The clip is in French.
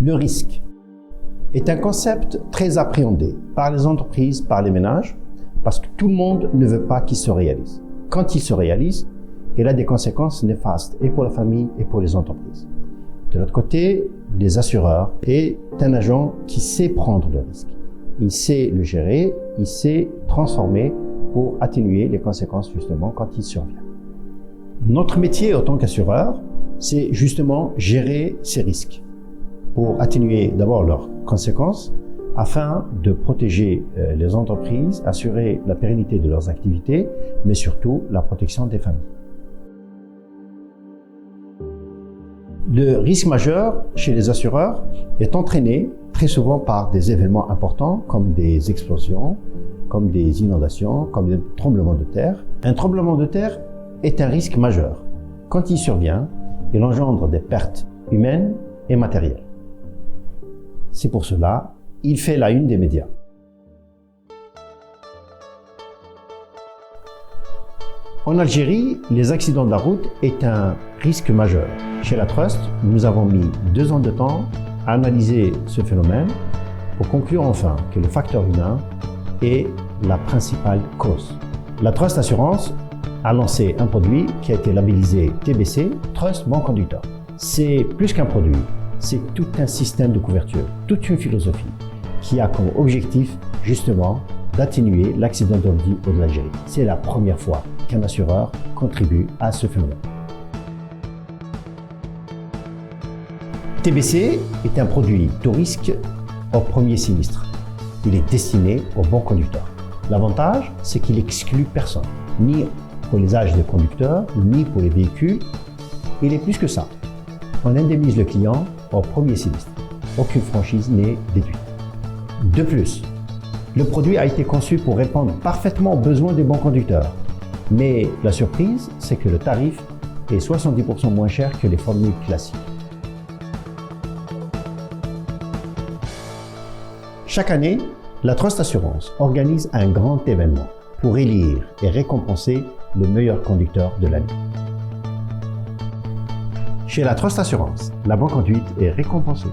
Le risque est un concept très appréhendé par les entreprises, par les ménages, parce que tout le monde ne veut pas qu'il se réalise. Quand il se réalise, il a des conséquences néfastes et pour la famille et pour les entreprises. De l'autre côté, les assureurs est un agent qui sait prendre le risque. Il sait le gérer, il sait transformer pour atténuer les conséquences justement quand il survient. Notre métier en tant qu'assureur, c'est justement gérer ces risques pour atténuer d'abord leurs conséquences afin de protéger les entreprises, assurer la pérennité de leurs activités, mais surtout la protection des familles. Le risque majeur chez les assureurs est entraîné très souvent par des événements importants comme des explosions, comme des inondations, comme des tremblements de terre. Un tremblement de terre est un risque majeur. Quand il survient, il engendre des pertes humaines et matérielles. C'est pour cela qu'il fait la une des médias. En Algérie, les accidents de la route est un risque majeur. Chez la Trust, nous avons mis 2 ans de temps à analyser ce phénomène pour conclure enfin que le facteur humain est la principale cause. La Trust Assurance a lancé un produit qui a été labellisé TBC, Trust Bon Conducteur. C'est plus qu'un produit, c'est tout un système de couverture, toute une philosophie qui a comme objectif justement d'atténuer l'accident de vie de l'Algérie. C'est la première fois qu'un assureur contribue à ce phénomène. TBC est un produit tout risque au premier sinistre. Il est destiné aux bons conducteurs. L'avantage, c'est qu'il exclut personne, ni pour les âges des conducteurs, ni pour les véhicules. Il est plus que ça. On indemnise le client au premier sinistre. Aucune franchise n'est déduite. De plus, le produit a été conçu pour répondre parfaitement aux besoins des bons conducteurs. Mais la surprise, c'est que le tarif est 70% moins cher que les formules classiques. Chaque année, la Trust Assurance organise un grand événement pour élire et récompenser le meilleur conducteur de l'année. Chez la Trust Assurance, la bonne conduite est récompensée.